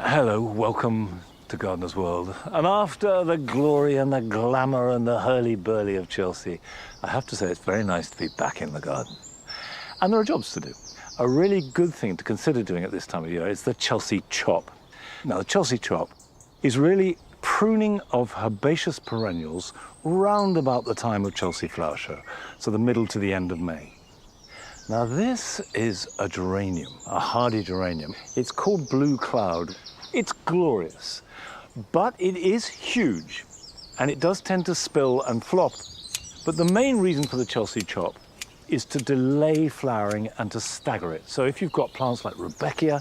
Hello, welcome to Gardener's World. And after the glory and the glamour and the hurly-burly of Chelsea, I have to say it's very nice to be back in the garden. And there are jobs to do. A really good thing to consider doing at this time of year is the Chelsea chop. Now, the Chelsea chop is really pruning of herbaceous perennials round about the time of Chelsea Flower Show, so the middle to the end of May. Now, this is a geranium, a hardy geranium. It's called Blue Cloud. It's glorious, but it is huge, and it does tend to spill and flop. But the main reason for the Chelsea chop is to delay flowering and to stagger it. So if you've got plants like Rudbeckia,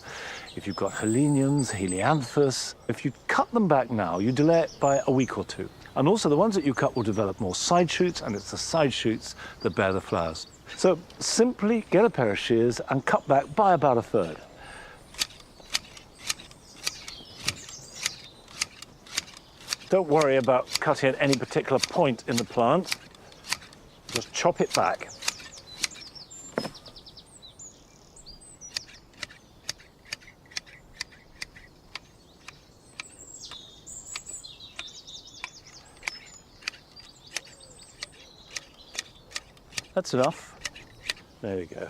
if you've got Heleniums, Helianthus, if you cut them back now, you delay it by a week or two. And also the ones that you cut will develop more side shoots, and it's the side shoots that bear the flowers. So simply get a pair of shears and cut back by about a third. Don't worry about cutting at any particular point in the plant. Just chop it back. That's enough. There we go.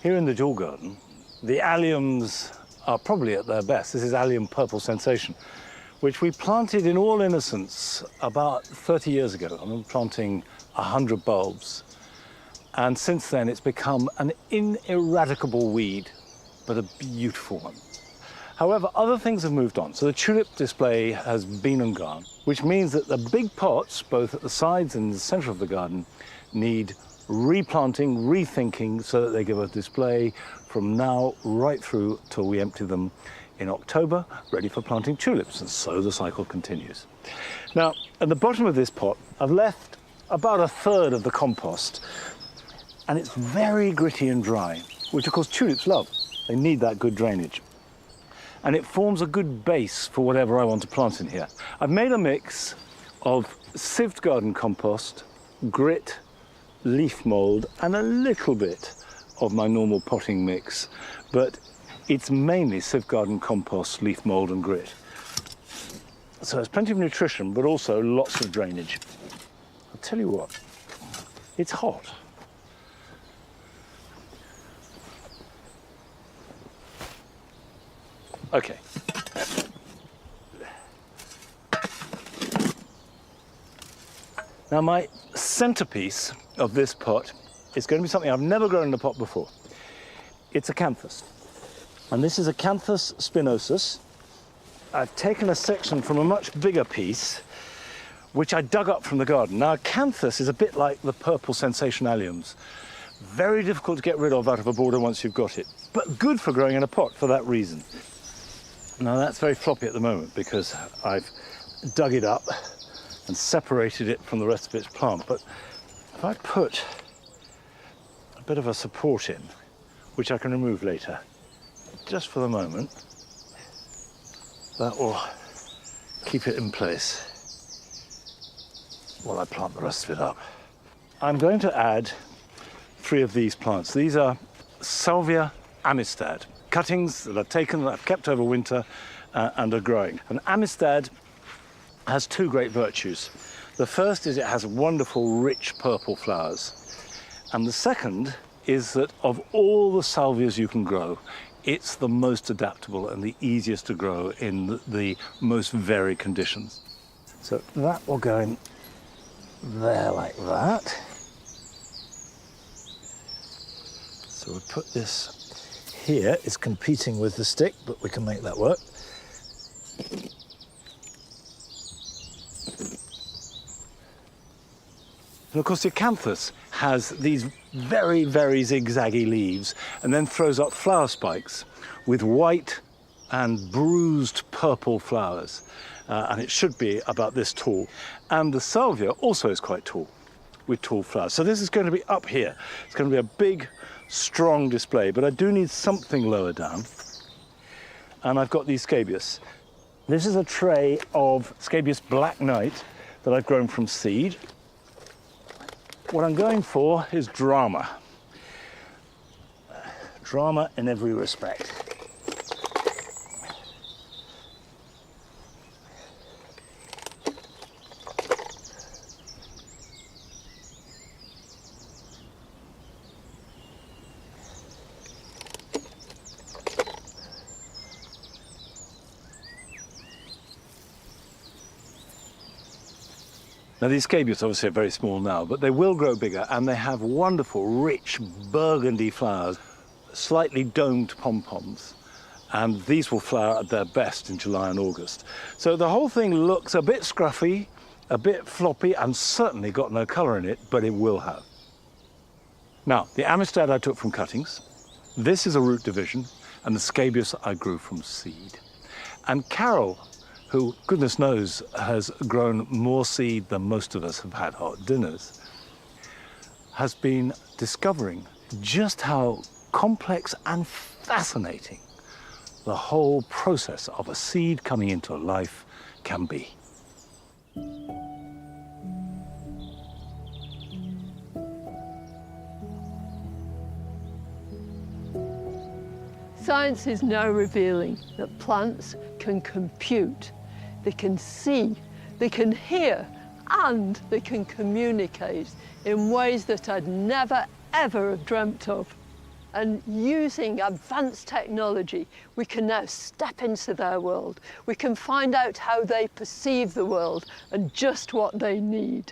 Here in the jewel garden, the alliums are probably at their best. This is Allium Purple Sensation, which we planted in all innocence about 30 years ago. I'm planting 100 bulbs. And since then, it's become an ineradicable weed, but a beautiful one. However, other things have moved on. So the tulip display has been and gone, which means that the big pots, both at the sides and the center of the garden, need replanting, rethinking, so that they give a display from now right through till we empty them in October, ready for planting tulips, and so the cycle continues. Now, at the bottom of this pot, I've left about a third of the compost, and it's very gritty and dry, which of course tulips love. They need that good drainage. And it forms a good base for whatever I want to plant in here. I've made a mix of sieved garden compost, grit, leaf mould, and a little bit of my normal potting mix, but it's mainly sieved garden compost, leaf mould and grit. So there's plenty of nutrition, but also lots of drainage. I'll tell you what, it's hot. Okay. Now my centerpiece of this pot is going to be something I've never grown in a pot before. It's a canthus. And this is a Canthus spinosus. I've taken a section from a much bigger piece, which I dug up from the garden. Now, a canthus is a bit like the purple sensation alliums. Very difficult to get rid of out of a border once you've got it, but good for growing in a pot for that reason. Now, that's very floppy at the moment because I've dug it up and separated it from the rest of its plant. But if I put a bit of a support in, which I can remove later, just for the moment, that will keep it in place while I plant the rest of it up. I'm going to add 3 of these plants. These are Salvia amistad, cuttings that I've taken, that I've kept over winter and are growing. And amistad has 2 great virtues. The first is it has wonderful, rich purple flowers. And the second is that of all the salvias you can grow, it's the most adaptable and the easiest to grow in the most varied conditions. So that will go in there like that. So we'll put this here. It's competing with the stick, but we can make that work. And of course, the acanthus has these very, very zigzaggy leaves and then throws up flower spikes with white and bruised purple flowers. And it should be about this tall. And the salvia also is quite tall, with tall flowers. So this is going to be up here. It's going to be a big, strong display, but I do need something lower down. And I've got these scabious. This is a tray of scabious black knight that I've grown from seed. What I'm going for is drama. Drama in every respect. Now, these scabious obviously are very small now, but they will grow bigger, and they have wonderful, rich, burgundy flowers, slightly domed pom-poms, and these will flower at their best in July and August. So the whole thing looks a bit scruffy, a bit floppy, and certainly got no colour in it, but it will have. Now, the amistad I took from cuttings, this is a root division, and the scabious I grew from seed. And Carol, who, goodness knows, has grown more seed than most of us have had hot dinners, has been discovering just how complex and fascinating the whole process of a seed coming into life can be. Science is now revealing that plants can compute. They can see, they can hear, and they can communicate in ways that I'd never, ever have dreamt of. And using advanced technology, we can now step into their world. We can find out how they perceive the world and just what they need.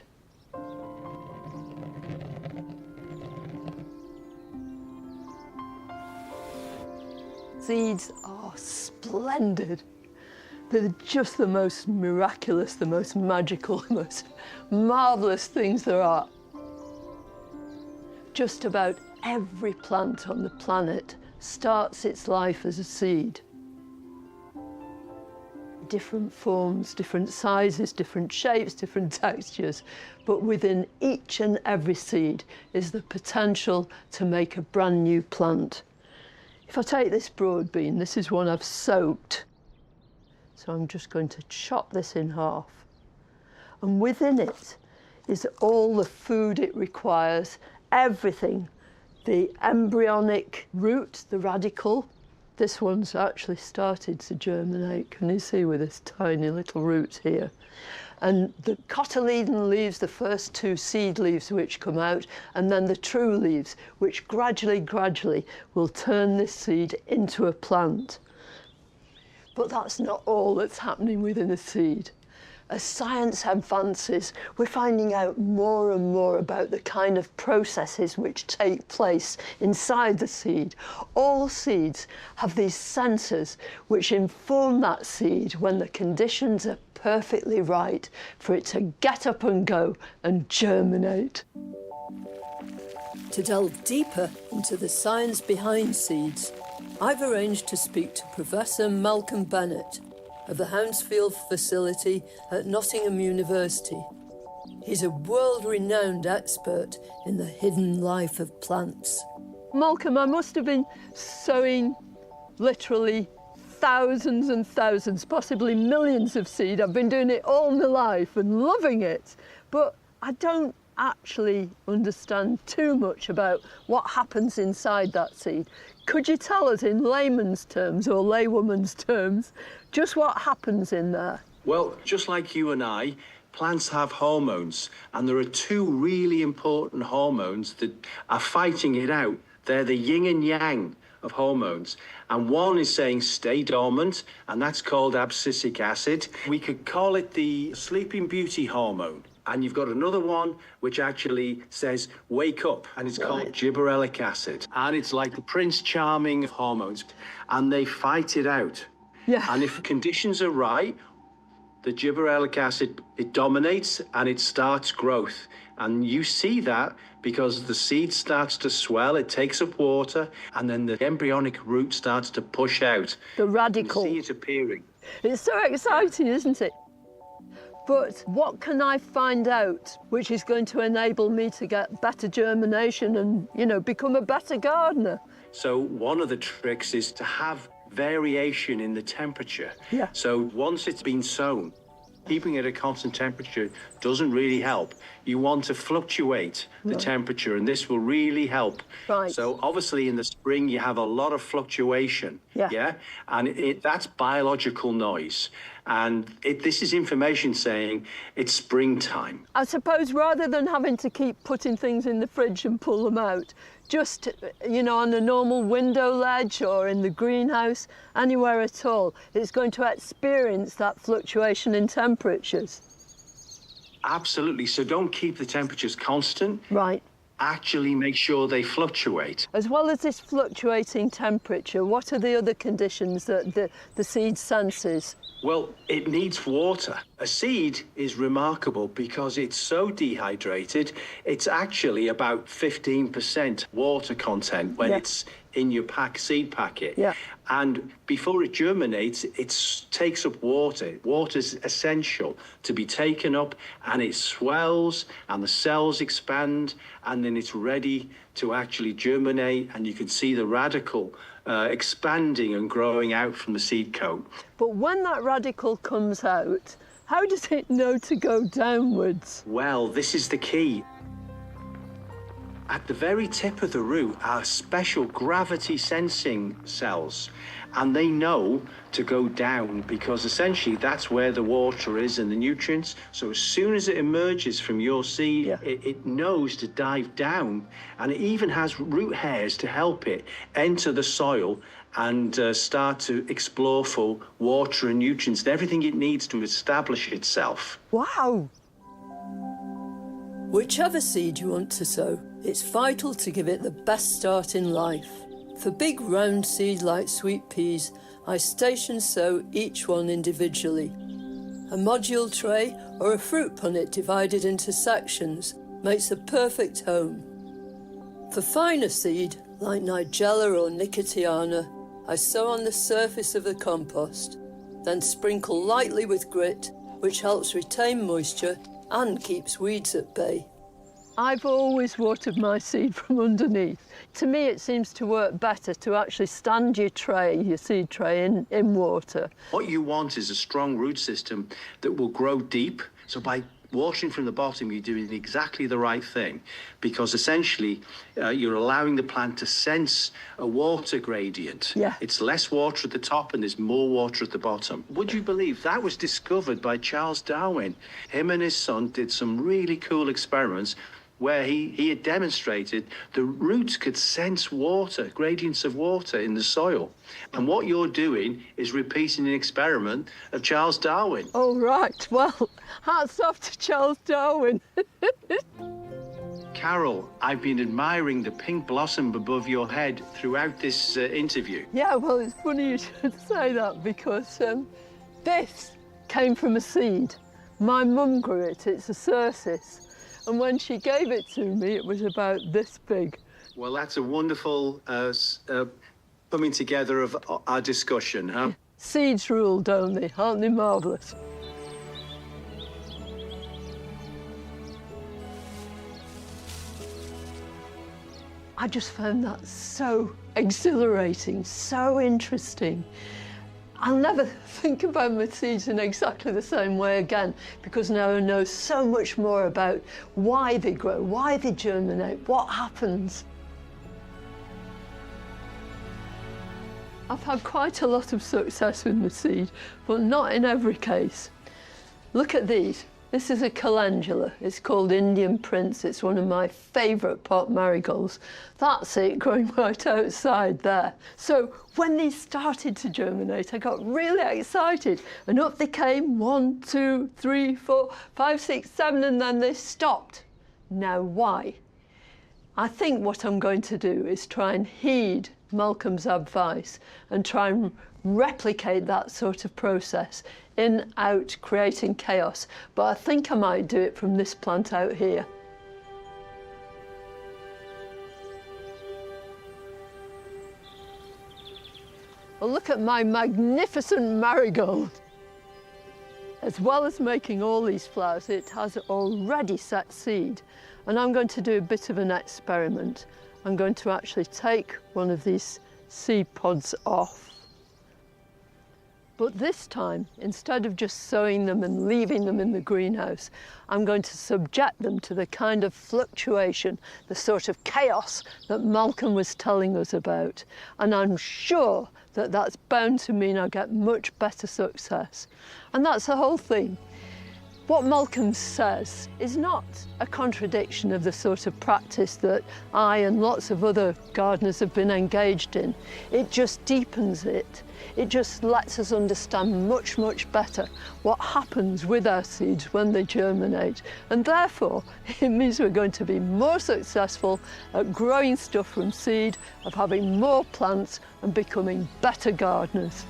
Seeds are splendid. They're just the most miraculous, the most magical, the most marvelous things there are. Just about every plant on the planet starts its life as a seed. Different forms, different sizes, different shapes, different textures, but within each and every seed is the potential to make a brand new plant. If I take this broad bean, this is one I've soaked. So I'm just going to chop this in half. And within it is all the food it requires, everything. The embryonic root, the radicle. This one's actually started to germinate, can you see, with this tiny little root here. And the cotyledon leaves, the first two seed leaves which come out, and then the true leaves, which gradually will turn this seed into a plant. But that's not all that's happening within a seed. As science advances, we're finding out more and more about the kind of processes which take place inside the seed. All seeds have these sensors which inform that seed when the conditions are perfectly right for it to get up and go and germinate. To delve deeper into the science behind seeds, I've arranged to speak to Professor Malcolm Bennett of the Hounsfield facility at Nottingham University. He's a world-renowned expert in the hidden life of plants. Malcolm, I must have been sowing literally thousands and thousands, possibly millions of seed. I've been doing it all my life and loving it, but I don't actually understand too much about what happens inside that seed. Could you tell us in layman's terms or laywoman's terms just what happens in there? Well, just like you and I, plants have hormones, and there are two really important hormones that are fighting it out. They're the yin and yang of hormones, and one is saying stay dormant, and that's called abscisic acid. We could call it the sleeping beauty hormone. And you've got another one which actually says wake up, and it's called gibberellic acid. And it's like the Prince Charming of hormones, and they fight it out. Yeah. And if conditions are right, the gibberellic acid, it dominates and it starts growth. And you see that because the seed starts to swell, it takes up water, and then the embryonic root starts to push out. The radical. You see it appearing. It's so exciting, isn't it? But what can I find out which is going to enable me to get better germination and, you know, become a better gardener? So one of the tricks is to have variation in the temperature. Yeah. So once it's been sown, keeping it at a constant temperature doesn't really help. You want to fluctuate the temperature, and this will really help. Right. So obviously in the spring you have a lot of fluctuation. Yeah. And that's biological noise. And this is information saying it's springtime. I suppose rather than having to keep putting things in the fridge and pull them out, just, you know, on a normal window ledge or in the greenhouse, anywhere at all, it's going to experience that fluctuation in temperatures. Absolutely. So don't keep the temperatures constant. Right. Actually make sure they fluctuate. As well as this fluctuating temperature, what are the other conditions that the seed senses? Well, it needs water. A seed is remarkable because it's so dehydrated, it's actually about 15% water content when it's in your seed packet. Yeah. And before it germinates, it takes up water. Water's essential to be taken up, and it swells and the cells expand, and then it's ready to actually germinate, and you can see the radical expanding and growing out from the seed coat. But when that radical comes out, how does it know to go downwards? Well, this is the key. At the very tip of the root are special gravity sensing cells, and they know to go down because essentially that's where the water is and the nutrients. So as soon as it emerges from your seed, it knows to dive down, and it even has root hairs to help it enter the soil and start to explore for water and nutrients and everything it needs to establish itself. Wow! Whichever seed you want to sow, it's vital to give it the best start in life. For big round seeds like sweet peas, I station sow each one individually. A module tray or a fruit punnet divided into sections makes a perfect home. For finer seed, like Nigella or Nicotiana, I sow on the surface of the compost, then sprinkle lightly with grit, which helps retain moisture and keeps weeds at bay. I've always watered my seed from underneath. To me, it seems to work better to actually stand your seed tray in water. What you want is a strong root system that will grow deep. So by watering from the bottom, you're doing exactly the right thing, because essentially you're allowing the plant to sense a water gradient. Yeah. It's less water at the top and there's more water at the bottom. Would you believe that was discovered by Charles Darwin? Him and his son did some really cool experiments where he had demonstrated the roots could sense water, gradients of water in the soil. And what you're doing is repeating an experiment of Charles Darwin. Oh, right. Well, hats off to Charles Darwin. Carol, I've been admiring the pink blossom above your head throughout this interview. Yeah, well, it's funny you should say that because this came from a seed. My mum grew it. It's a cercis. And when she gave it to me, it was about this big. Well, that's a wonderful coming together of our discussion, huh? Seeds rule, don't they? Aren't they marvellous? I just found that so exhilarating, so interesting. I'll never think about my seeds in exactly the same way again, because now I know so much more about why they grow, why they germinate, what happens. I've had quite a lot of success with my seed, but not in every case. Look at these. This is a calendula. It's called Indian Prince. It's one of my favourite pot marigolds. That's it, growing right outside there. So when these started to germinate, I got really excited. And up they came, 1, 2, 3, 4, 5, 6, 7, and then they stopped. Now, why? I think what I'm going to do is try and heed Malcolm's advice and try and replicate that sort of process in, out, creating chaos. But I think I might do it from this plant out here. Well, look at my magnificent marigold. As well as making all these flowers, it has already set seed. And I'm going to do a bit of an experiment. I'm going to actually take one of these seed pods off. But this time, instead of just sowing them and leaving them in the greenhouse, I'm going to subject them to the kind of fluctuation, the sort of chaos that Malcolm was telling us about. And I'm sure that that's bound to mean I get much better success. And that's the whole thing. What Malcolm says is not a contradiction of the sort of practice that I and lots of other gardeners have been engaged in. It just deepens it. It just lets us understand much, much better what happens with our seeds when they germinate. And therefore, it means we're going to be more successful at growing stuff from seed, of having more plants and becoming better gardeners.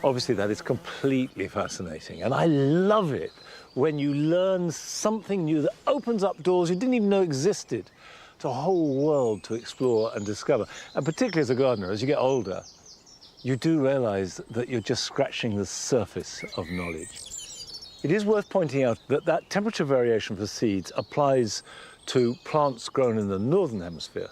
Obviously, that is completely fascinating, and I love it when you learn something new that opens up doors you didn't even know existed to a whole world to explore and discover. And particularly as a gardener, as you get older, you do realize that you're just scratching the surface of knowledge. It is worth pointing out that that temperature variation for seeds applies to plants grown in the northern hemisphere,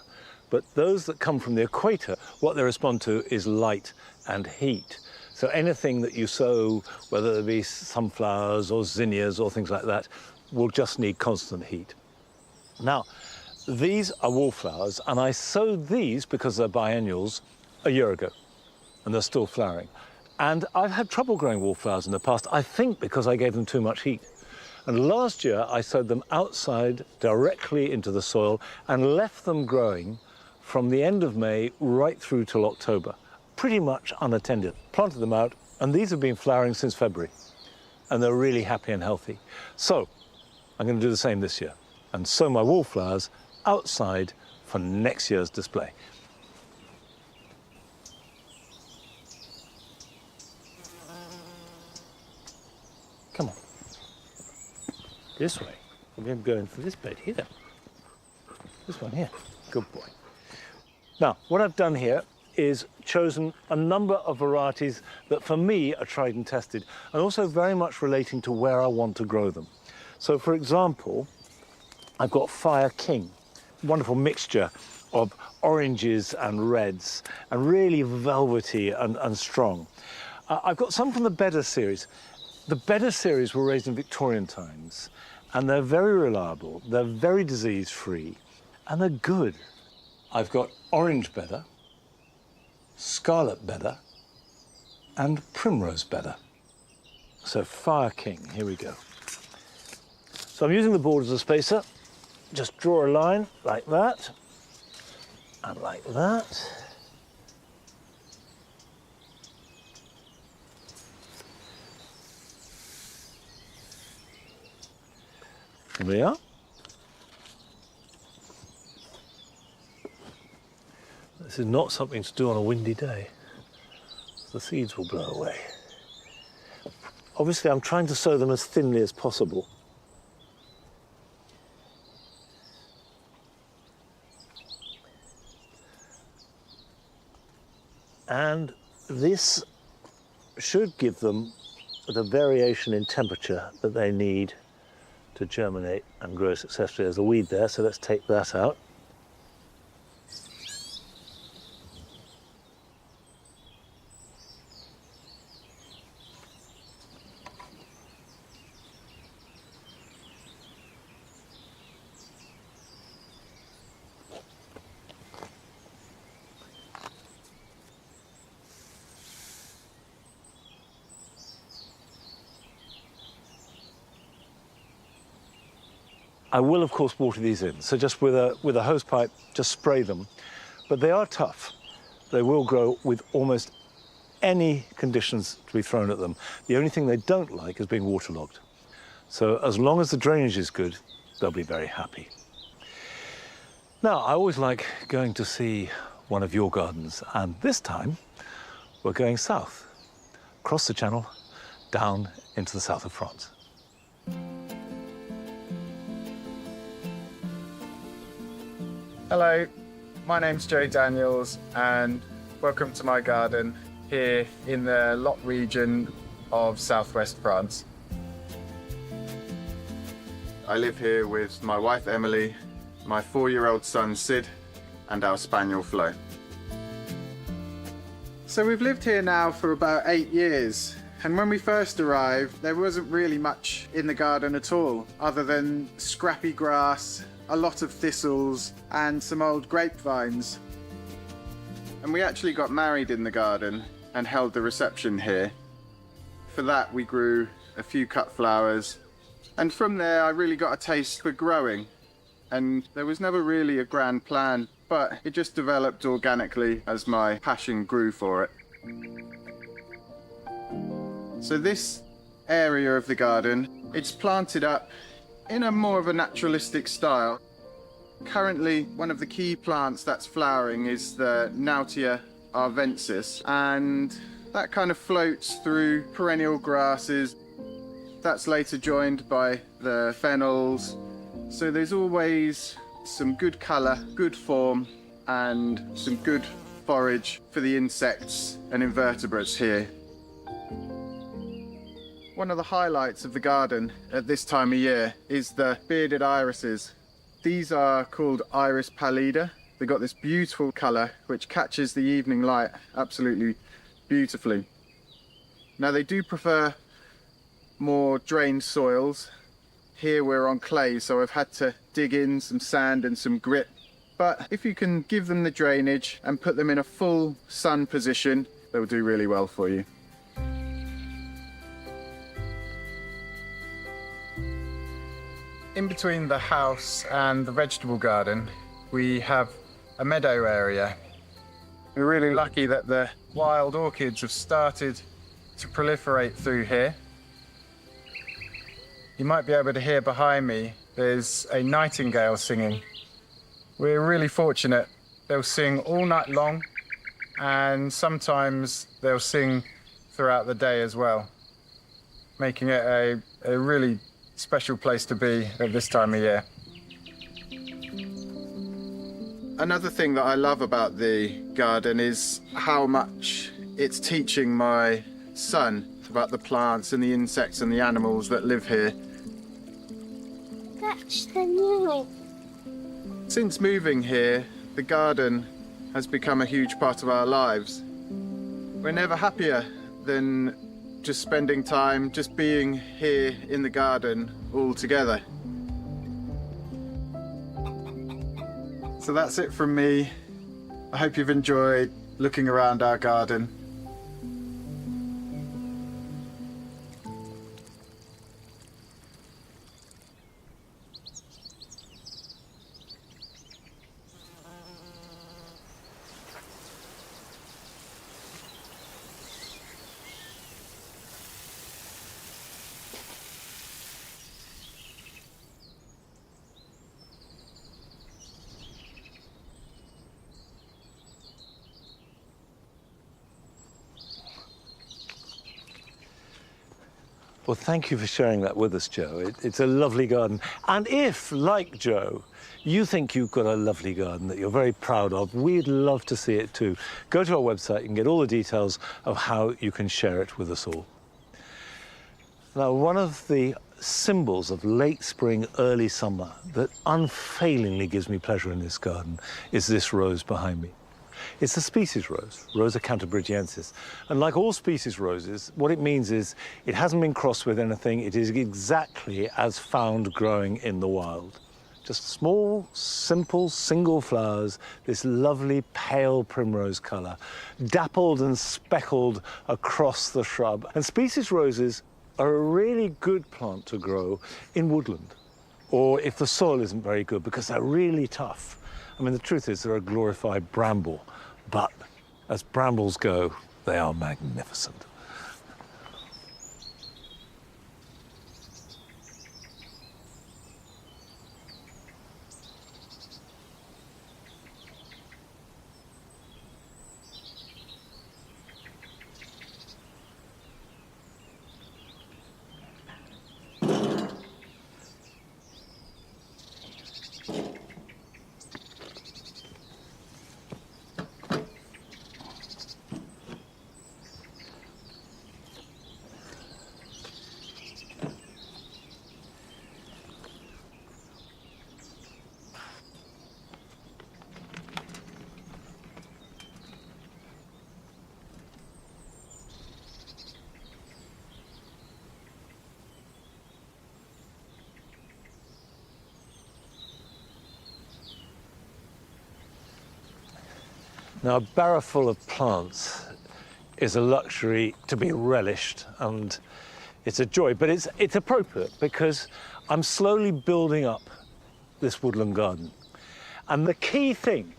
but those that come from the equator, what they respond to is light and heat. So anything that you sow, whether it be sunflowers or zinnias or things like that, will just need constant heat. Now, these are wallflowers, and I sowed these because they're biennials a year ago, and they're still flowering. And I've had trouble growing wallflowers in the past, I think because I gave them too much heat. And last year, I sowed them outside directly into the soil and left them growing from the end of May right through till October. Pretty much unattended. Planted them out, and these have been flowering since February, and they're really happy and healthy. So I'm going to do the same this year and sow my wallflowers outside for next year's display. Come on. This way. We're going for this bed here. This one here. Good boy. Now, what I've done here is chosen a number of varieties that for me are tried and tested, and also very much relating to where I want to grow them. So for example, I've got Fire King, wonderful mixture of oranges and reds, and really velvety and strong. I've got some from the Bedder series. The Bedder series were raised in Victorian times, and they're very reliable, they're very disease-free, and they're good. I've got Orange Bedder, Scarlet Bedder, and Primrose Bedder. So Fire King, here we go. So I'm using the board as a spacer. Just draw a line like that, and like that. Here we are. This is not something to do on a windy day. The seeds will blow away. Obviously, I'm trying to sow them as thinly as possible. And this should give them the variation in temperature that they need to germinate and grow successfully. There's a weed there, so let's take that out. I will, of course, water these in. So just with a hose pipe, just spray them. But they are tough. They will grow with almost any conditions to be thrown at them. The only thing they don't like is being waterlogged. So as long as the drainage is good, they'll be very happy. Now, I always like going to see one of your gardens, and this time we're going south, across the channel, down into the south of France. Hello, my name's Joe Daniels and welcome to my garden here in the Lot region of southwest France. I live here with my wife Emily, my 4-year-old son Sid and our spaniel Flo. So we've lived here now for about 8 years, and when we first arrived there wasn't really much in the garden at all other than scrappy grass, a lot of thistles and some old grapevines. And we actually got married in the garden and held the reception here. For that we grew a few cut flowers, and from there I really got a taste for growing, and there was never really a grand plan, but it just developed organically as my passion grew for it. So this area of the garden, it's planted up in a more of a naturalistic style. Currently, one of the key plants that's flowering is the Nautia arvensis, and that kind of floats through perennial grasses. That's later joined by the fennels. So there's always some good colour, good form, and some good forage for the insects and invertebrates here. One of the highlights of the garden at this time of year is the bearded irises. These are called Iris pallida. They've got this beautiful colour which catches the evening light absolutely beautifully. Now they do prefer more drained soils. Here we're on clay, so I've had to dig in some sand and some grit. But if you can give them the drainage and put them in a full sun position, they'll do really well for you. In between the house and the vegetable garden, we have a meadow area. We're really lucky that the wild orchids have started to proliferate through here. You might be able to hear behind me, there's a nightingale singing. We're really fortunate. They'll sing all night long, and sometimes they'll sing throughout the day as well, making it a really special place to be at this time of year. Another thing that I love about the garden is how much it's teaching my son about the plants and the insects and the animals that live here. That's the new. Since moving here, the garden has become a huge part of our lives. We're never happier than just spending time, just being here in the garden all together. So that's it from me. I hope you've enjoyed looking around our garden. Well, thank you for sharing that with us, Joe. It's a lovely garden. And if, like Joe, you think you've got a lovely garden that you're very proud of, we'd love to see it too. Go to our website and get all the details of how you can share it with us all. Now, one of the symbols of late spring, early summer that unfailingly gives me pleasure in this garden is this rose behind me. It's a species rose, Rosa cantabrigiensis. And like all species roses, what it means is it hasn't been crossed with anything. It is exactly as found growing in the wild. Just small, simple, single flowers, this lovely pale primrose colour, dappled and speckled across the shrub. And species roses are a really good plant to grow in woodland. or if the soil isn't very good, because they're really tough. I mean, the truth is they're a glorified bramble, but as brambles go, they are magnificent. Now, a barrow full of plants is a luxury to be relished, and it's a joy, but it's appropriate because I'm slowly building up this woodland garden. And the key thing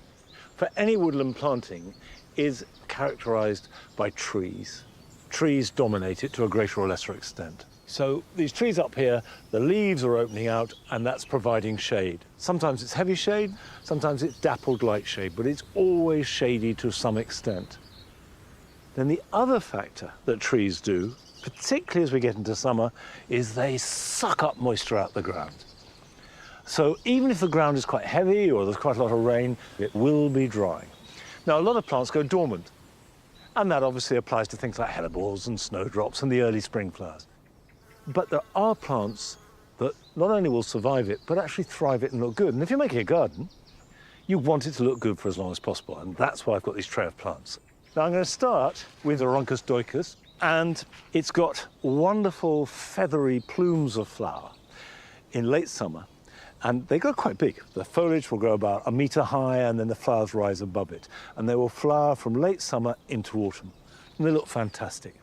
for any woodland planting is characterized by trees. Trees dominate it to a greater or lesser extent. So these trees up here, the leaves are opening out, and that's providing shade. Sometimes it's heavy shade, sometimes it's dappled light shade, but it's always shady to some extent. Then the other factor that trees do, particularly as we get into summer, is they suck up moisture out the ground. So even if the ground is quite heavy or there's quite a lot of rain, it will be dry. Now, a lot of plants go dormant, and that obviously applies to things like hellebores and snowdrops and the early spring flowers. But there are plants that not only will survive it, but actually thrive it and look good. And if you're making a garden, you want it to look good for as long as possible. And that's why I've got these tray of plants. Now I'm going to start with the Aruncus doicus, and it's got wonderful feathery plumes of flower in late summer. And they grow quite big. The foliage will grow about 1 metre high, and then the flowers rise above it. And they will flower from late summer into autumn. And they look fantastic.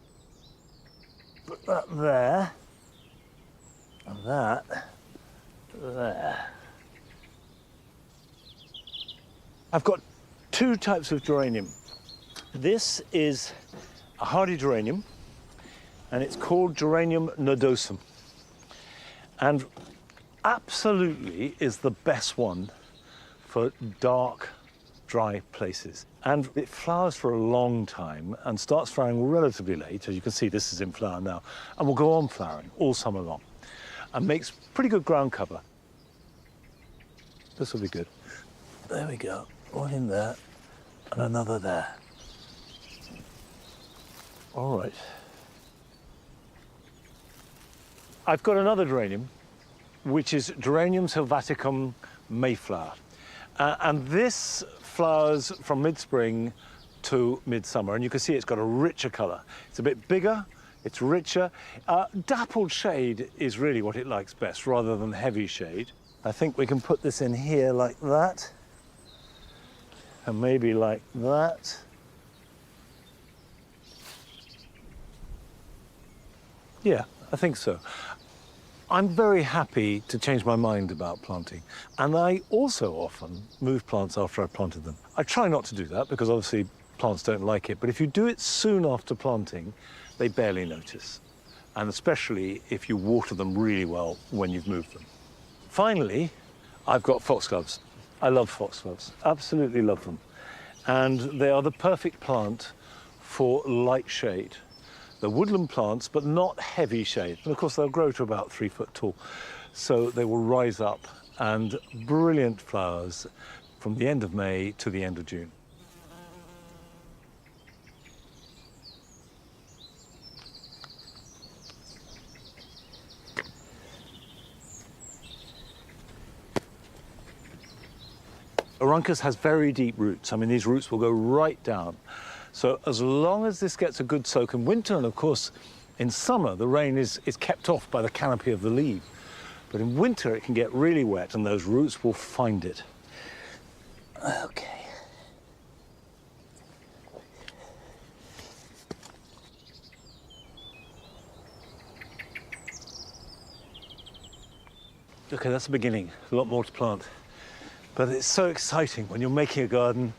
Put that there. And that there. I've got 2 types of geranium. This is a hardy geranium, and it's called Geranium nodosum. And absolutely is the best one for dark, dry places. And it flowers for a long time and starts flowering relatively late. As you can see, this is in flower now, and will go on flowering all summer long, and makes pretty good ground cover. This will be good. There we go. One in there and another there. All right. I've got another geranium, which is Geranium sylvaticum Mayflower. And this flowers from mid-spring to midsummer, and you can see it's got a richer colour. It's a bit bigger, it's richer. Dappled shade is really what it likes best, rather than heavy shade. I think we can put this in here like that, and maybe like that. Yeah, I think so. I'm very happy to change my mind about planting, and I also often move plants after I've planted them. I try not to do that because obviously plants don't like it, but if you do it soon after planting, they barely notice, and especially if you water them really well when you've moved them. Finally, I've got foxgloves. I love foxgloves, absolutely love them, and they are the perfect plant for light shade. They're woodland plants, but not heavy shade. And of course, they'll grow to about 3 foot tall. So they will rise up, and brilliant flowers from the end of May to the end of June. Aruncus has very deep roots. I mean, these roots will go right down. So as long as this gets a good soak in winter, and of course in summer the rain is kept off by the canopy of the leaf, but in winter it can get really wet and those roots will find it. Okay. Okay, that's the beginning. A lot more to plant. But it's so exciting when you're making a garden.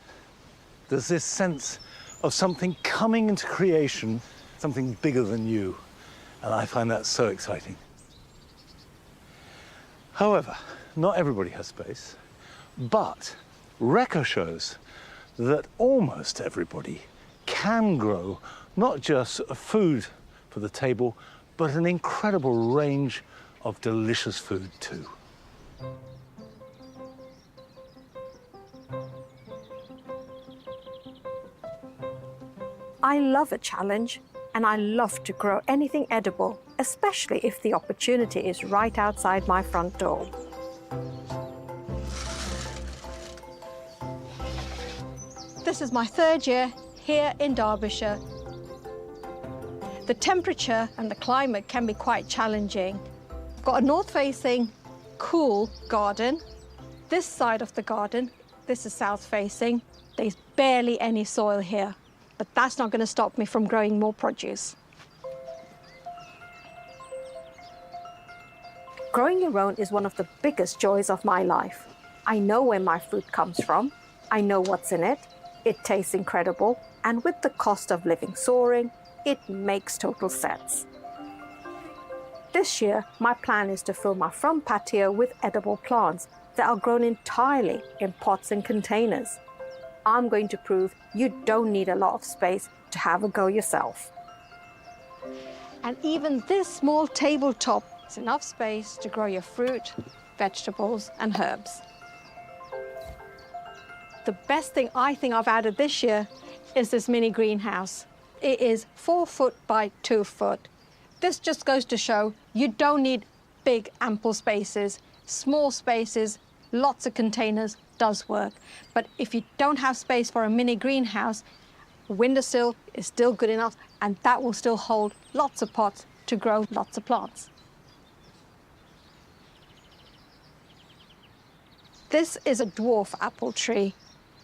There's this sense of something coming into creation, something bigger than you. And I find that so exciting. However, not everybody has space, but Rekha shows that almost everybody can grow not just food for the table, but an incredible range of delicious food too. I love a challenge, and I love to grow anything edible, especially if the opportunity is right outside my front door. This is my third year here in Derbyshire. The temperature and the climate can be quite challenging. I've got a north-facing, cool garden. This side of the garden, this is south-facing. There's barely any soil here, but that's not going to stop me from growing more produce. Growing your own is one of the biggest joys of my life. I know where my fruit comes from. I know what's in it. It tastes incredible, and with the cost of living soaring, it makes total sense. This year, my plan is to fill my front patio with edible plants that are grown entirely in pots and containers. I'm going to prove you don't need a lot of space to have a go yourself. And even this small tabletop is enough space to grow your fruit, vegetables, and herbs. The best thing I think I've added this year is this mini greenhouse. It is 4 foot by 2 foot. This just goes to show you don't need big, ample spaces. Small spaces, lots of containers does work. But if you don't have space for a mini greenhouse, a windowsill is still good enough, and that will still hold lots of pots to grow lots of plants. This is a dwarf apple tree,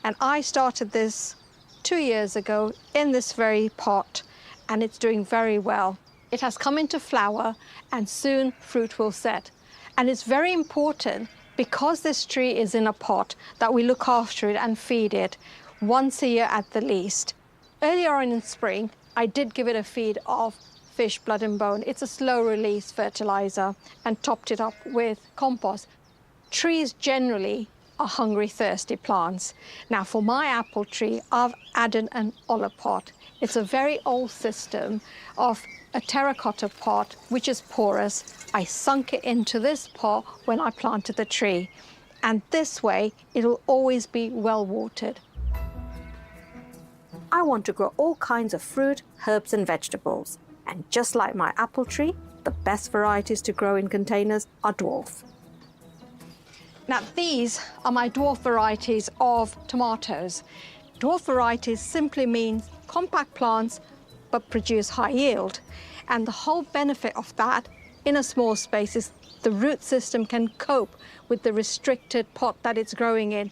and I started this 2 years ago in this very pot, and it's doing very well. It has come into flower, and soon fruit will set. And it's very important, because this tree is in a pot, that we look after it and feed it once a year at the least. Earlier on in spring, I did give it a feed of fish blood and bone. It's a slow release fertilizer, and topped it up with compost. Trees generally are hungry, thirsty plants. Now for my apple tree, I've added an olive pot. It's a very old system of a terracotta pot, which is porous. I sunk it into this pot when I planted the tree. And this way, it'll always be well watered. I want to grow all kinds of fruit, herbs, and vegetables. And just like my apple tree, the best varieties to grow in containers are dwarf. Now, these are my dwarf varieties of tomatoes. Dwarf varieties simply means compact plants, but produce high yield. And the whole benefit of that in a small space is the root system can cope with the restricted pot that it's growing in.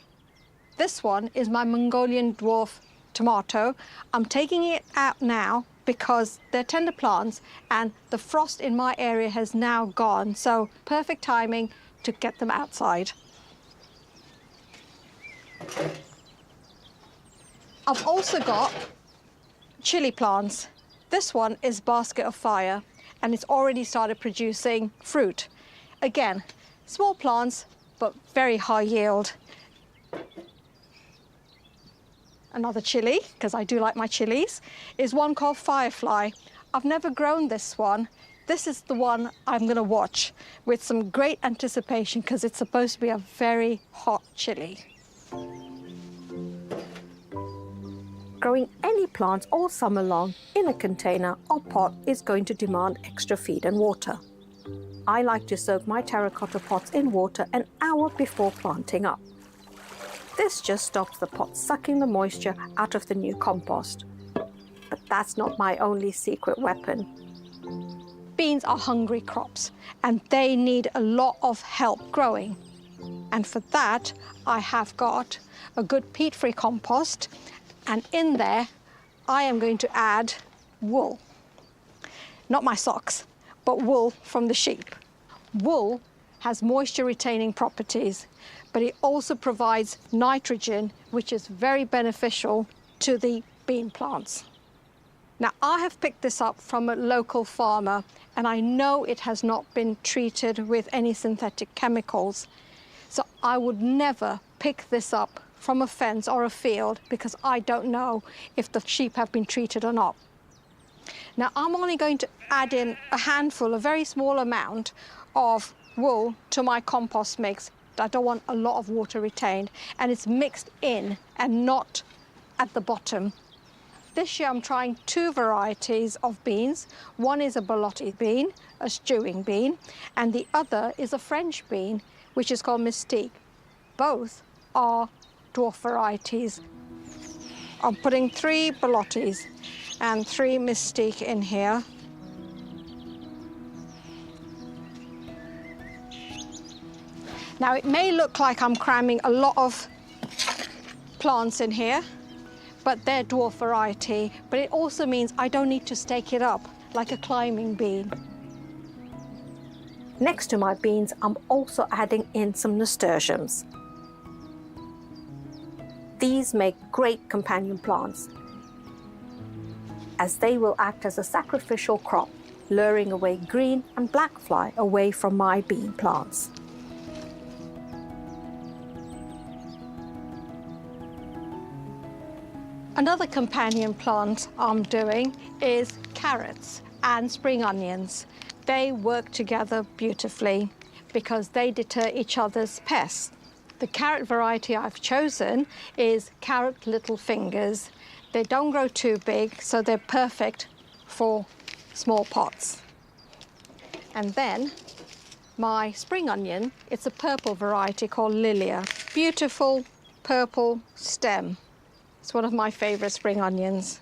This one is my Mongolian dwarf tomato. I'm taking it out now because they're tender plants and the frost in my area has now gone, so perfect timing to get them outside. I've also got chili plants. This one is Basket of Fire, and it's already started producing fruit. Again, small plants, but very high yield. Another chili, because I do like my chilies, is one called Firefly. I've never grown this one. This is the one I'm going to watch with some great anticipation, because it's supposed to be a very hot chili. Growing any plants all summer long in a container or pot is going to demand extra feed and water. I like to soak my terracotta pots in water an hour before planting up. This just stops the pot sucking the moisture out of the new compost. But that's not my only secret weapon. Beans are hungry crops, and they need a lot of help growing. And for that, I have got a good peat-free compost, and in there, I am going to add wool. Not my socks, but wool from the sheep. Wool has moisture-retaining properties, but it also provides nitrogen, which is very beneficial to the bean plants. Now, I have picked this up from a local farmer, and I know it has not been treated with any synthetic chemicals. So I would never pick this up from a fence or a field because I don't know if the sheep have been treated or not. Now, I'm only going to add in a handful, a very small amount of wool to my compost mix. I don't want a lot of water retained, and it's mixed in and not at the bottom. This year I'm trying 2 varieties of beans. One is a borlotti bean, a stewing bean, and the other is a French bean, which is called Mystique. Both are dwarf varieties. I'm putting 3 borlottis and 3 Mystique in here. Now, it may look like I'm cramming a lot of plants in here, but they're dwarf variety, but it also means I don't need to stake it up like a climbing bean. Next to my beans, I'm also adding in some nasturtiums. These make great companion plants, as they will act as a sacrificial crop, luring away green and black fly away from my bean plants. Another companion plant I'm doing is carrots and spring onions. They work together beautifully because they deter each other's pests. The carrot variety I've chosen is carrot little fingers. They don't grow too big, so they're perfect for small pots. And then my spring onion, it's a purple variety called Lilia. Beautiful purple stem. It's one of my favorite spring onions.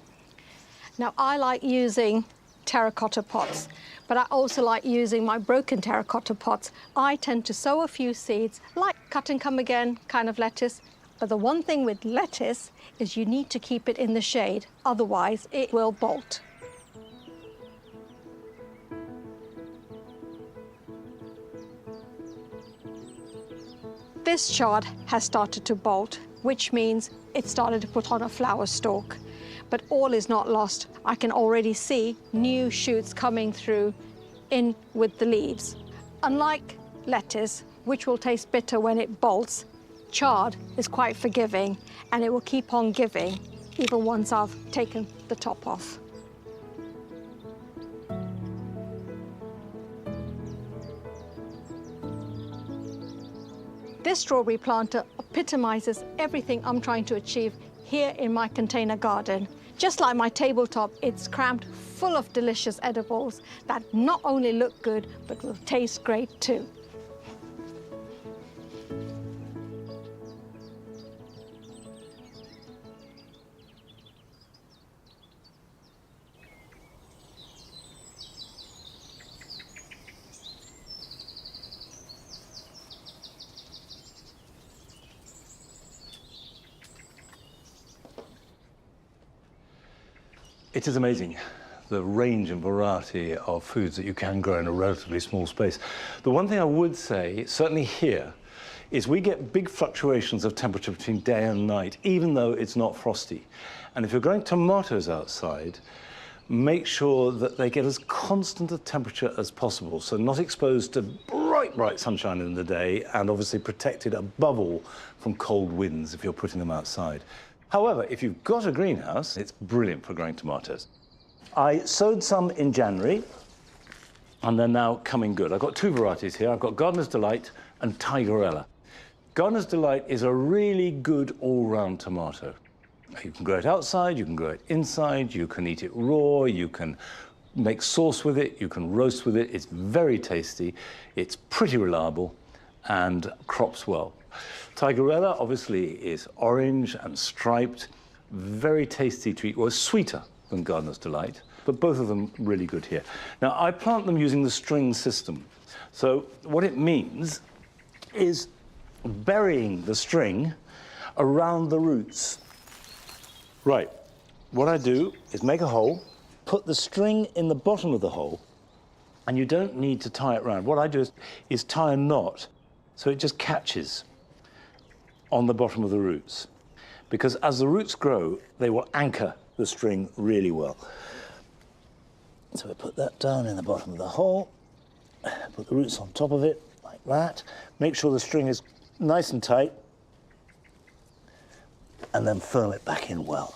Now, I like using terracotta pots, but I also like using my broken terracotta pots. I tend to sow a few seeds, like cut and come again kind of lettuce. But the one thing with lettuce is you need to keep it in the shade, otherwise it will bolt. This chard has started to bolt, which means it started to put on a flower stalk. But all is not lost. I can already see new shoots coming through in with the leaves. Unlike lettuce, which will taste bitter when it bolts, chard is quite forgiving, and it will keep on giving even once I've taken the top off. This strawberry planter epitomizes everything I'm trying to achieve here in my container garden. Just like my tabletop, it's crammed full of delicious edibles that not only look good, but will taste great too. It is amazing, the range and variety of foods that you can grow in a relatively small space. The one thing I would say, certainly here, is we get big fluctuations of temperature between day and night, even though it's not frosty. And if you're growing tomatoes outside, make sure that they get as constant a temperature as possible, so not exposed to bright sunshine in the day, and obviously protected above all from cold winds if you're putting them outside. However, if you've got a greenhouse, it's brilliant for growing tomatoes. I sowed some in January, and they're now coming good. I've got 2 varieties here. I've got Gardener's Delight and Tigerella. Gardener's Delight is a really good all-round tomato. You can grow it outside, you can grow it inside, you can eat it raw, you can make sauce with it, you can roast with it. It's very tasty, it's pretty reliable, and crops well. Tigerella obviously is orange and striped, very tasty to eat, well, sweeter than Gardener's Delight, but both of them really good here. Now, I plant them using the string system. So what it means is burying the string around the roots. Right, what I do is make a hole, put the string in the bottom of the hole, And you don't need to tie it round. What I do is tie a knot so it just catches on the bottom of the roots. Because as the roots grow, they will anchor the string really well. So we put that down in the bottom of the hole, put the roots on top of it, like that. Make sure the string is nice and tight, and then firm it back in well.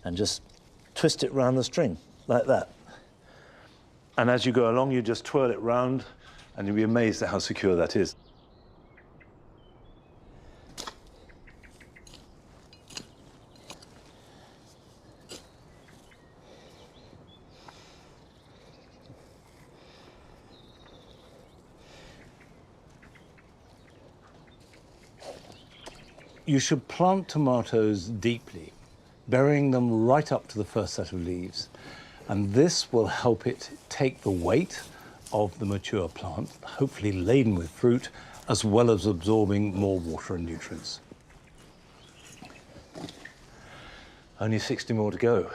And just twist it round the string, like that. And as you go along, you just twirl it round, and you'll be amazed at how secure that is. You should plant tomatoes deeply, burying them right up to the first set of leaves. And this will help it take the weight of the mature plant, hopefully laden with fruit, as well as absorbing more water and nutrients. Only 60 more to go.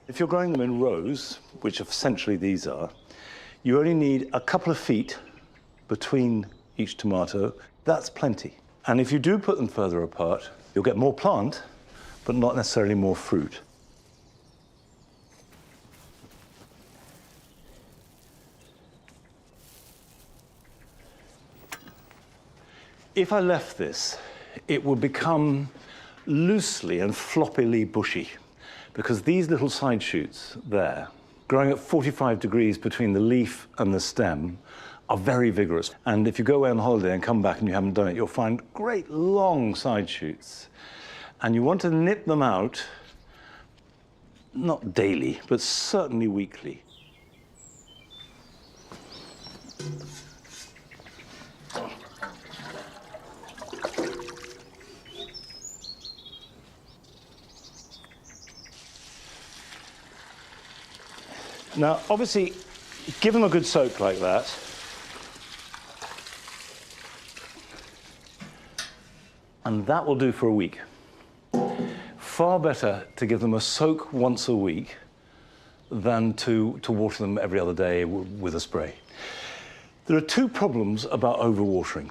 If you're growing them in rows, which essentially these are, you only need a couple of feet between each tomato. That's plenty. And if you do put them further apart, you'll get more plant, but not necessarily more fruit. If I left this, it would become loosely and floppily bushy, because these little side shoots there, growing at 45 degrees between the leaf and the stem, are very vigorous. And if you go away on holiday and come back and you haven't done it, you'll find great long side shoots. And you want to nip them out, not daily, but certainly weekly. Now, obviously, give them a good soak like that. And that will do for a week. Far better to give them a soak once a week than to water them every other day with a spray. There are two problems about overwatering.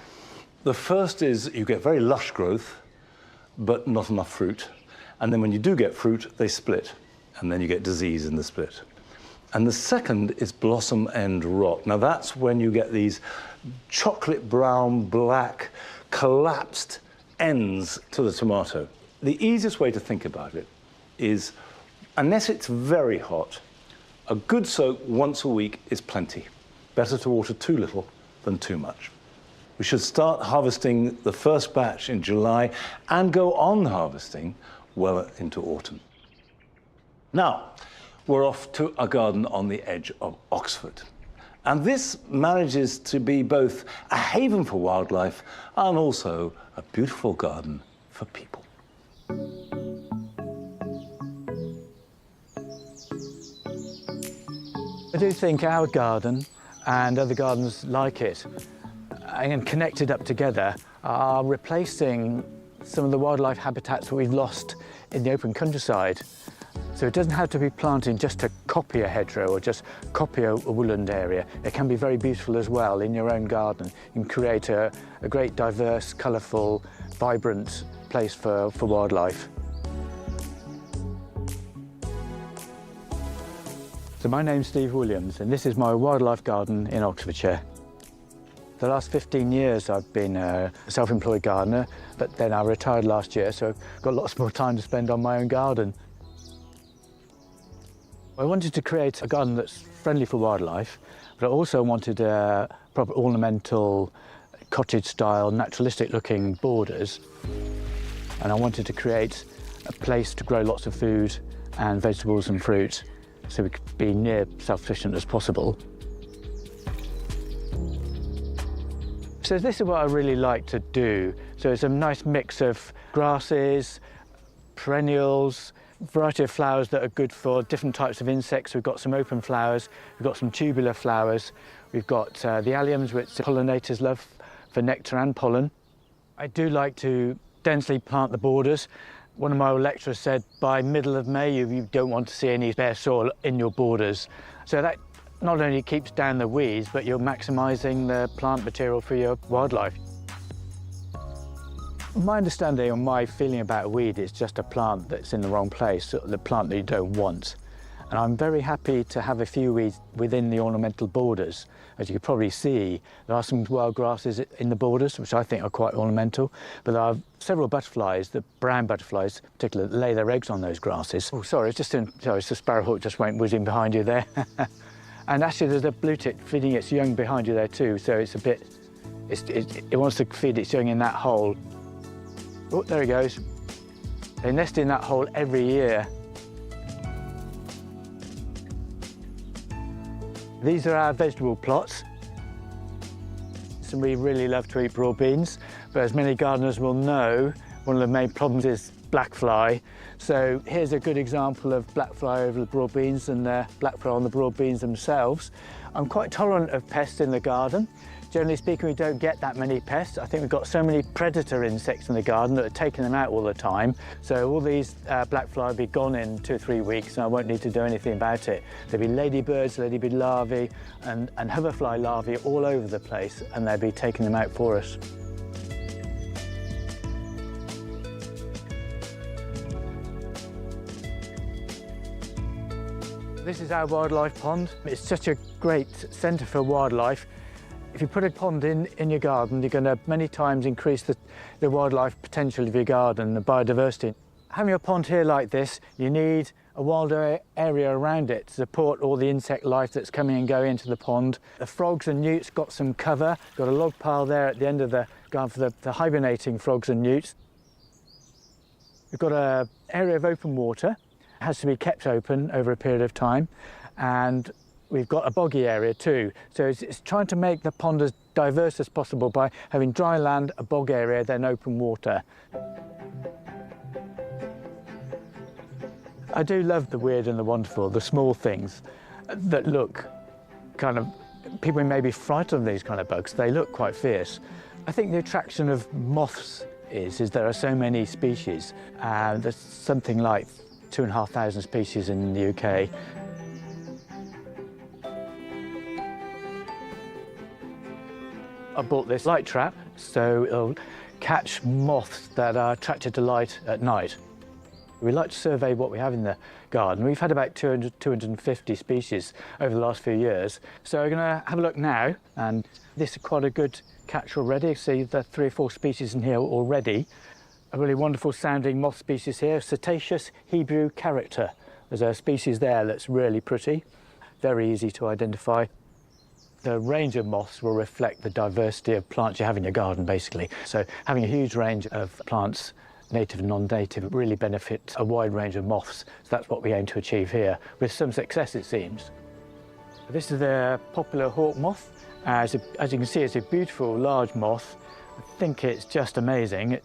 The first is you get very lush growth, but not enough fruit. And then when you do get fruit, they split. And then you get disease in the split. And the second is blossom end rot. Now that's when you get these chocolate brown, black, collapsed ends to the tomato. The easiest way to think about it is, unless it's very hot, a good soak once a week is plenty. Better to water too little than too much. We should start harvesting the first batch in July and go on harvesting well into autumn. Now, we're off to a garden on the edge of Oxford. And this manages to be both a haven for wildlife and also a beautiful garden for people. I do think our garden and other gardens like it and connected up together are replacing some of the wildlife habitats that we've lost in the open countryside. So it doesn't have to be planting just to copy a hedgerow or just copy a woodland area. It can be very beautiful as well in your own garden. You can create a great, diverse, colourful, vibrant place for wildlife. So my name's Steve Williams, and this is my wildlife garden in Oxfordshire. The last 15 years I've been a self-employed gardener, but then I retired last year, so I've got lots more time to spend on my own garden. I wanted to create a garden that's friendly for wildlife, but I also wanted proper ornamental, cottage-style, naturalistic-looking borders. And I wanted to create a place to grow lots of food and vegetables and fruit, so we could be near self-sufficient as possible. So this is what I really like to do. So it's a nice mix of grasses, perennials, variety of flowers that are good for different types of insects. We've got some open flowers, we've got some tubular flowers, we've got the alliums, which pollinators love for nectar and pollen. I do like to densely plant the borders. One of my old lecturers said by middle of May you don't want to see any bare soil in your borders. So that not only keeps down the weeds, but you're maximising the plant material for your wildlife. My understanding or my feeling about a weed is just a plant that's in the wrong place, the plant that you don't want. And I'm very happy to have a few weeds within the ornamental borders. As you can probably see, there are some wild grasses in the borders, which I think are quite ornamental, but there are several butterflies, the brown butterflies in particular, that lay their eggs on those grasses. Oh, sorry, it's the sparrowhawk just went whizzing behind you there. And actually there's a blue tit feeding its young behind you there too, so it's a bit, it wants to feed its young in that hole. Oh, there he goes. They nest in that hole every year. These are our vegetable plots. And we really love to eat broad beans, but as many gardeners will know, one of the main problems is black fly. So here's a good example of black fly over the broad beans and black fly on the broad beans themselves. I'm quite tolerant of pests in the garden. Generally speaking, we don't get that many pests. I think we've got so many predator insects in the garden that are taking them out all the time. So all these black fly will be gone in 2 or 3 weeks and I won't need to do anything about it. There'll be ladybirds, ladybird larvae and hoverfly larvae all over the place and they'll be taking them out for us. This is our wildlife pond. It's such a great centre for wildlife. If you put a pond in your garden, you're going to many times increase the wildlife potential of your garden, the biodiversity. Having a pond here like this, you need a wild area around it to support all the insect life that's coming and going into the pond. The frogs and newts got some cover. Got a log pile there at the end of the garden for the hibernating frogs and newts. We've got an area of open water. It has to be kept open over a period of time. And we've got a boggy area too, so it's trying to make the pond as diverse as possible by having dry land, a bog area, then open water. I do love the weird and the wonderful, the small things that look kind of, people may be frightened of these kind of bugs, they look quite fierce. I think the attraction of moths is there are so many species. There's something like 2,500 species in the UK. I bought this light trap, so it'll catch moths that are attracted to light at night. We like to survey what we have in the garden. We've had about 250 species over the last few years. So we're going to have a look now, and this is quite a good catch already. See the 3 or 4 species in here already. A really wonderful sounding moth species here, Cetaceous Hebrew character. There's a species there that's really pretty, very easy to identify. The range of moths will reflect the diversity of plants you have in your garden, basically. So having a huge range of plants, native and non-native, really benefits a wide range of moths. So that's what we aim to achieve here, with some success, it seems. This is the popular hawk moth. As you can see, it's a beautiful, large moth. I think it's just amazing.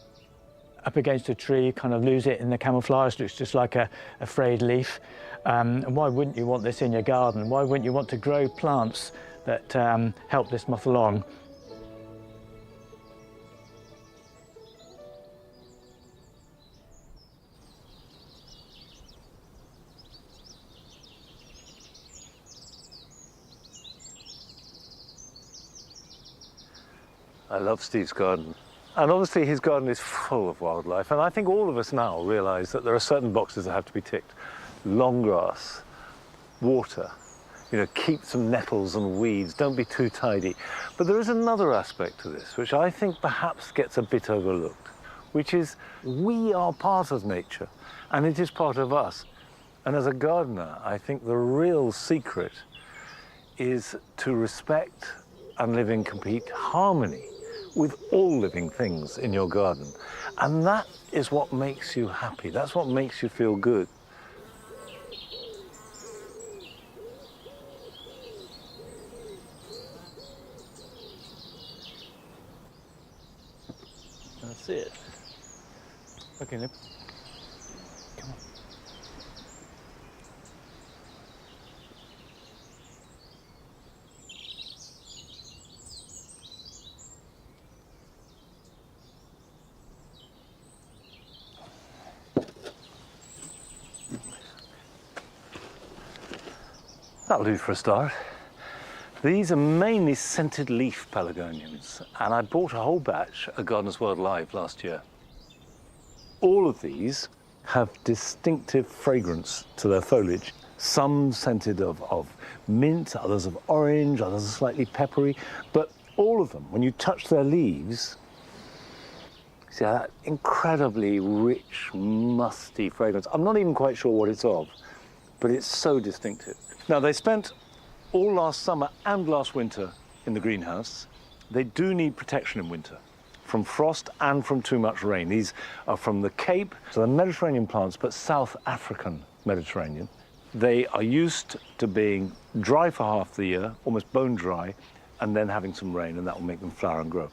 Up against a tree, you kind of lose it in the camouflage. Looks just like a frayed leaf. And why wouldn't you want this in your garden? Why wouldn't you want to grow plants that help this moth along? I love Steve's garden. And obviously his garden is full of wildlife. And I think all of us now realise that there are certain boxes that have to be ticked. Long grass, water, you know, keep some nettles and weeds, don't be too tidy. But there is another aspect to this, which I think perhaps gets a bit overlooked, which is we are part of nature and it is part of us. And as a gardener, I think the real secret is to respect and live in complete harmony with all living things in your garden. And that is what makes you happy. That's what makes you feel good. That's it. Okay, Nip. Come on. That'll do for a start. These are mainly scented leaf pelargoniums, and I bought a whole batch at Gardeners World Live last year. All of these have distinctive fragrance to their foliage. Some scented of mint, others of orange, others are slightly peppery, but all of them, when you touch their leaves, see that incredibly rich, musty fragrance. I'm not even quite sure what it's of, but it's so distinctive. Now, they spent all last summer and last winter in the greenhouse. They do need protection in winter from frost and from too much rain. These are from the Cape, so they're Mediterranean plants, but South African Mediterranean. They are used to being dry for half the year, almost bone dry, and then having some rain, and that will make them flower and grow.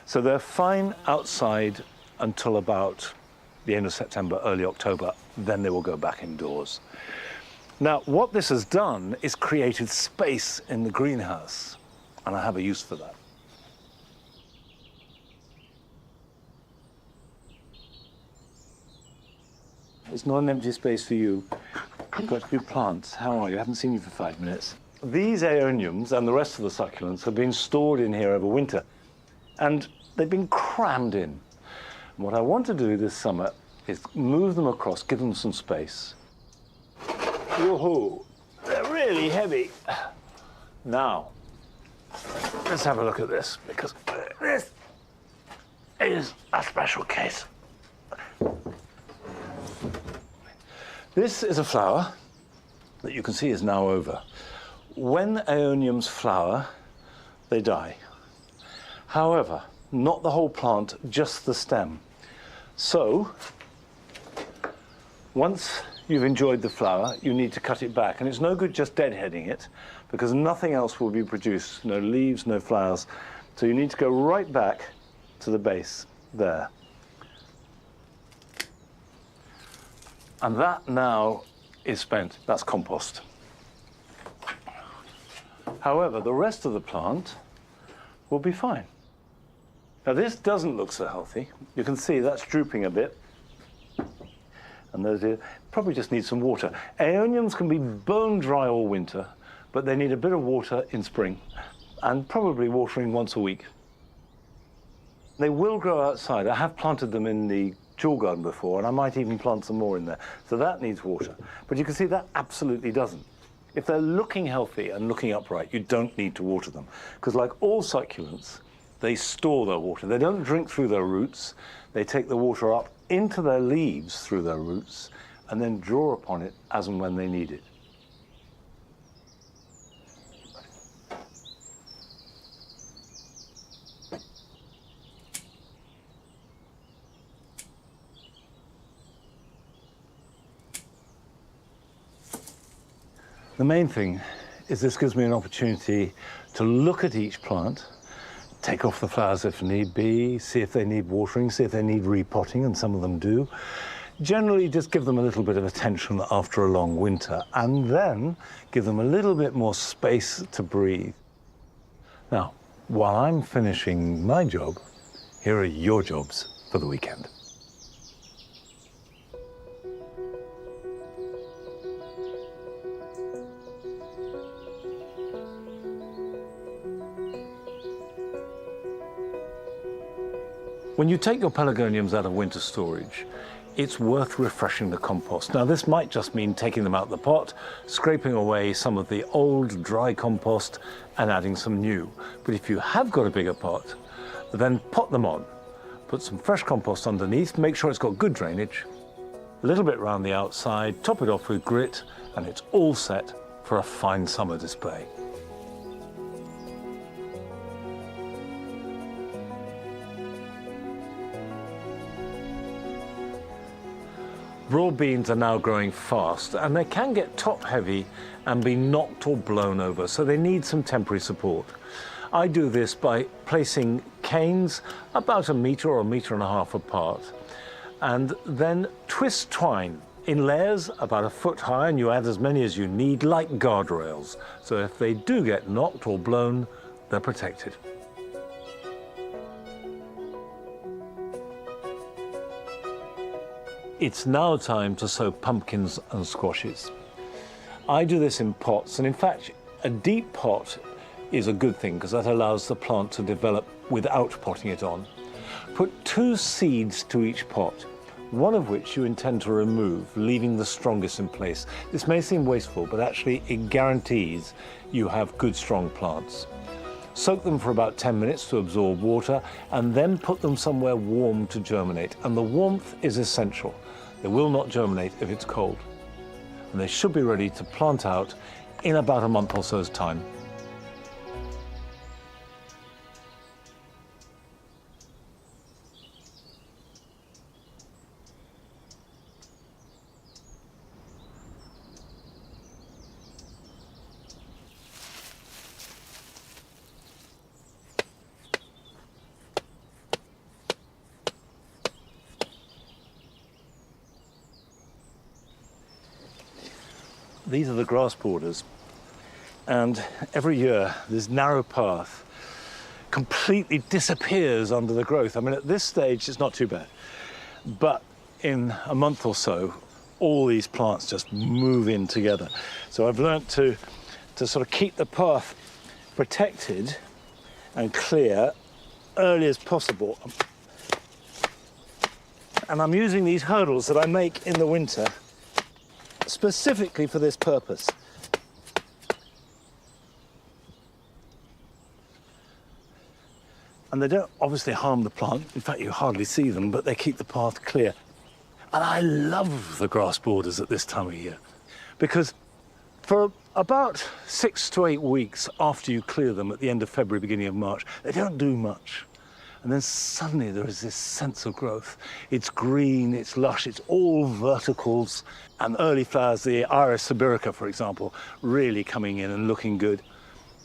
So they're fine outside until about the end of September, early October, then they will go back indoors. Now, what this has done is created space in the greenhouse, and I have a use for that. It's not an empty space for you. You've got new plants. How are you? I haven't seen you for 5 minutes. These aeoniums and the rest of the succulents have been stored in here over winter, and they've been crammed in. And what I want to do this summer is move them across, give them some space. Woohoo! They're really heavy. Now, let's have a look at this, because this is a special case. This is a flower that you can see is now over. When aeoniums flower, they die. However, not the whole plant, just the stem. So, once you've enjoyed the flower, you need to cut it back. And it's no good just deadheading it, because nothing else will be produced. No leaves, no flowers. So you need to go right back to the base there. And that now is spent. That's compost. However, the rest of the plant will be fine. Now, this doesn't look so healthy. You can see that's drooping a bit. And those probably just need some water. Aeoniums can be bone dry all winter, but they need a bit of water in spring, and probably watering once a week. They will grow outside. I have planted them in the jewel garden before, and I might even plant some more in there. So that needs water. But you can see that absolutely doesn't. If they're looking healthy and looking upright, you don't need to water them. Because like all succulents, they store their water. They don't drink through their roots. They take the water up into their leaves through their roots and then draw upon it as and when they need it. The main thing is this gives me an opportunity to look at each plant, take off the flowers if need be, see if they need watering, see if they need repotting, and some of them do. Generally, just give them a little bit of attention after a long winter, and then give them a little bit more space to breathe. Now, while I'm finishing my job, here are your jobs for the weekend. When you take your pelargoniums out of winter storage, it's worth refreshing the compost. Now, this might just mean taking them out of the pot, scraping away some of the old dry compost and adding some new. But if you have got a bigger pot, then pot them on. Put some fresh compost underneath, make sure it's got good drainage, a little bit round the outside, top it off with grit, and it's all set for a fine summer display. Broad beans are now growing fast, and they can get top heavy and be knocked or blown over, so they need some temporary support. I do this by placing canes about 1 metre or 1.5 metres apart, and then twist twine in layers about 1 foot high, and you add as many as you need, like guardrails. So if they do get knocked or blown, they're protected. It's now time to sow pumpkins and squashes. I do this in pots, and in fact, a deep pot is a good thing because that allows the plant to develop without potting it on. Put 2 seeds to each pot, one of which you intend to remove, leaving the strongest in place. This may seem wasteful, but actually it guarantees you have good, strong plants. Soak them for about 10 minutes to absorb water, and then put them somewhere warm to germinate. And the warmth is essential. They will not germinate if it's cold. And they should be ready to plant out in about a month or so's time. These are the grass borders, and every year this narrow path completely disappears under the growth. I mean, at this stage it's not too bad, but in a month or so all these plants just move in together. So I've learnt to sort of keep the path protected and clear early as possible, and I'm using these hurdles that I make in the winter specifically for this purpose. And they don't obviously harm the plant. In fact, you hardly see them, but they keep the path clear. And I love the grass borders at this time of year, because for about 6 to 8 weeks after you clear them at the end of February, beginning of March, they don't do much. And then suddenly there is this sense of growth. It's green, it's lush, it's all verticals, and early flowers, the Iris sibirica, for example, really coming in and looking good.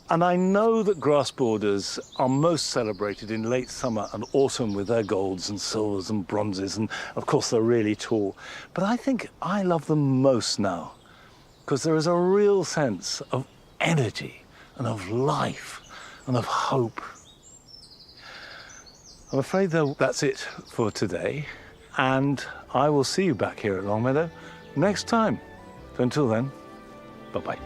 And I know that grass borders are most celebrated in late summer and autumn with their golds and silvers and bronzes, and of course they're really tall. But I think I love them most now, because there is a real sense of energy and of life and of hope. I'm afraid, though, that's it for today, and I will see you back here at Longmeadow next time. So until then, bye-bye.